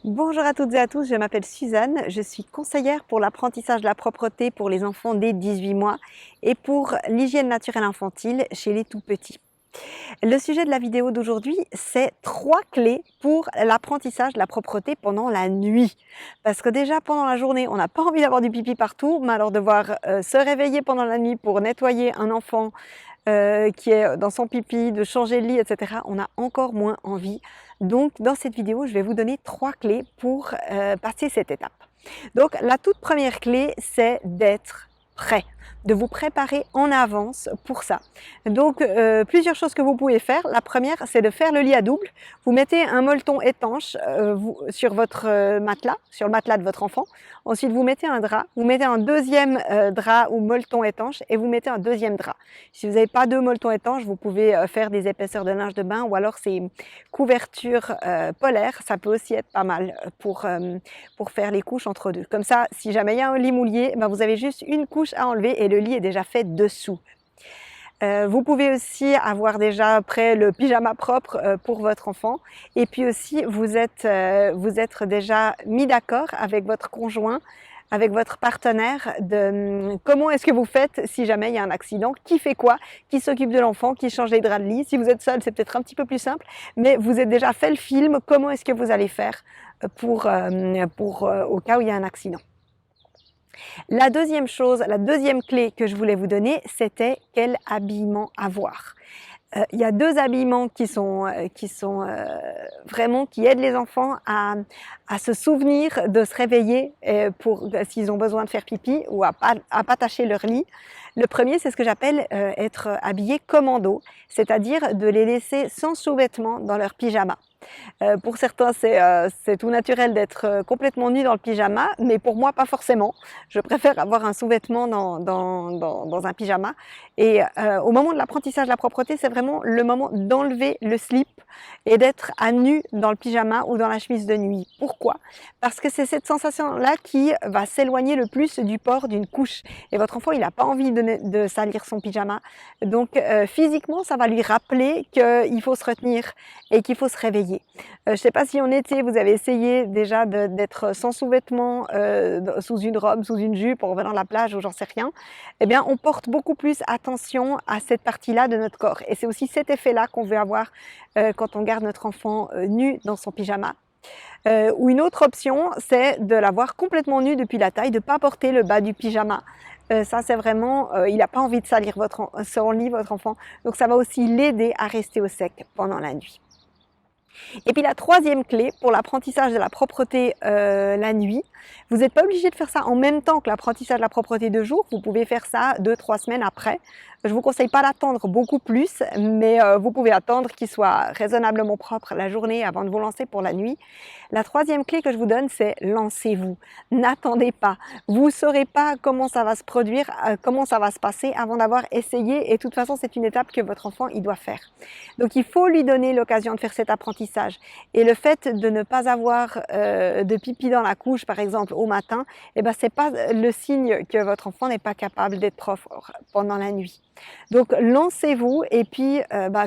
Bonjour à toutes et à tous, je m'appelle Suzanne, je suis conseillère pour l'apprentissage de la propreté pour les enfants dès 18 mois et pour l'hygiène naturelle infantile chez les tout-petits. Le sujet de la vidéo d'aujourd'hui, c'est 3 clés pour l'apprentissage de la propreté pendant la nuit. Parce que déjà pendant la journée, on n'a pas envie d'avoir du pipi partout, mais alors devoir se réveiller pendant la nuit pour nettoyer un enfant qui est dans son pipi, de changer le lit, etc., on a encore moins envie. Donc dans cette vidéo, je vais vous donner 3 clés pour passer cette étape. Donc la toute première clé, c'est d'être prêt, de vous préparer en avance pour ça. Donc plusieurs choses que vous pouvez faire. La première, c'est de faire le lit à double. Vous mettez un molleton étanche sur votre matelas, sur le matelas de votre enfant. Ensuite, vous mettez un drap, vous mettez un deuxième drap ou molleton étanche et vous mettez un deuxième drap. Si vous n'avez pas de molleton étanche, vous pouvez faire des épaisseurs de linge de bain ou alors ces couvertures polaires. Ça peut aussi être pas mal pour faire les couches entre deux. Comme ça, si jamais il y a un lit moulier, ben vous avez juste une couche à enlever et le lit est déjà fait dessous. Vous pouvez aussi avoir déjà prêt le pyjama propre pour votre enfant et puis aussi vous êtes déjà mis d'accord avec votre conjoint, avec votre partenaire de comment est-ce que vous faites si jamais il y a un accident, qui fait quoi, qui s'occupe de l'enfant, qui change les draps de lit. Si vous êtes seul, c'est peut-être un petit peu plus simple, mais vous êtes déjà fait le film, comment est-ce que vous allez faire pour au cas où il y a un accident. La deuxième chose, la deuxième clé que je voulais vous donner, c'était quel habillement avoir. Il y a 2 habillements qui vraiment qui aident les enfants à se souvenir de se réveiller pour s'ils ont besoin de faire pipi ou à pas tâcher leur lit. Le premier, c'est ce que j'appelle être habillé commando, c'est-à-dire de les laisser sans sous-vêtements dans leur pyjama. Pour certains, c'est tout naturel d'être complètement nu dans le pyjama, mais pour moi, pas forcément. Je préfère avoir un sous-vêtement dans un pyjama. Et au moment de l'apprentissage de la propreté, c'est vraiment le moment d'enlever le slip et d'être à nu dans le pyjama ou dans la chemise de nuit. Pourquoi? Parce que c'est cette sensation-là qui va s'éloigner le plus du port d'une couche. Et votre enfant, il n'a pas envie de salir son pyjama. Donc physiquement, ça va lui rappeler qu'il faut se retenir et qu'il faut se réveiller. Je ne sais pas si en été, vous avez essayé déjà d'être sans sous-vêtements, sous une robe, sous une jupe, en revenant de la plage ou j'en sais rien. Eh bien, on porte beaucoup plus attention à cette partie-là de notre corps. Et c'est aussi cet effet-là qu'on veut avoir quand on garde notre enfant nu dans son pyjama. Ou une autre option, c'est de l'avoir complètement nu depuis la taille, de ne pas porter le bas du pyjama. Ça, c'est vraiment, il n'a pas envie de salir son lit, votre enfant. Donc, ça va aussi l'aider à rester au sec pendant la nuit. Et puis la troisième clé pour l'apprentissage de la propreté la nuit, vous n'êtes pas obligé de faire ça en même temps que l'apprentissage de la propreté de jour, vous pouvez faire ça 2-3 semaines après. Je ne vous conseille pas d'attendre beaucoup plus, mais vous pouvez attendre qu'il soit raisonnablement propre la journée avant de vous lancer pour la nuit. La troisième clé que je vous donne, c'est lancez-vous. N'attendez pas. Vous ne saurez pas comment ça va se produire, comment ça va se passer avant d'avoir essayé. Et de toute façon, c'est une étape que votre enfant il doit faire. Donc il faut lui donner l'occasion de faire cet apprentissage. Et le fait de ne pas avoir de pipi dans la couche, par exemple, au matin, eh ben, ce n'est pas le signe que votre enfant n'est pas capable d'être propre pendant la nuit. Donc lancez-vous et puis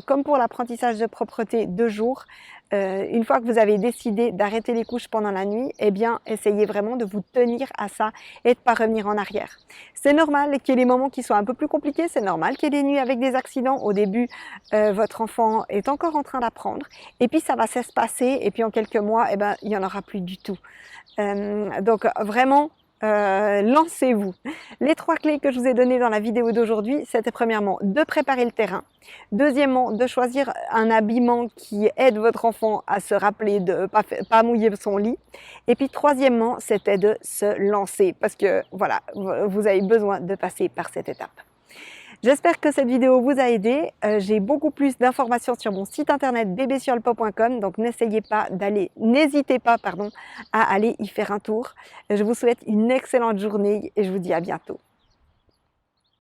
comme pour l'apprentissage de propreté de jour, une fois que vous avez décidé d'arrêter les couches pendant la nuit, eh bien essayez vraiment de vous tenir à ça et de ne pas revenir en arrière. C'est normal qu'il y ait des moments qui soient un peu plus compliqués, c'est normal qu'il y ait des nuits avec des accidents. Au début, votre enfant est encore en train d'apprendre et puis ça va s'espacer et puis en quelques mois, eh ben, il n'y en aura plus du tout. Donc vraiment, lancez-vous. Les 3 clés que je vous ai données dans la vidéo d'aujourd'hui, c'était premièrement de préparer le terrain, deuxièmement de choisir un habillement qui aide votre enfant à se rappeler de pas mouiller son lit, et puis troisièmement, c'était de se lancer parce que voilà, vous avez besoin de passer par cette étape. J'espère que cette vidéo vous a aidé. J'ai beaucoup plus d'informations sur mon site internet bbsurlepo.com, donc n'hésitez pas à aller y faire un tour. Je vous souhaite une excellente journée et je vous dis à bientôt.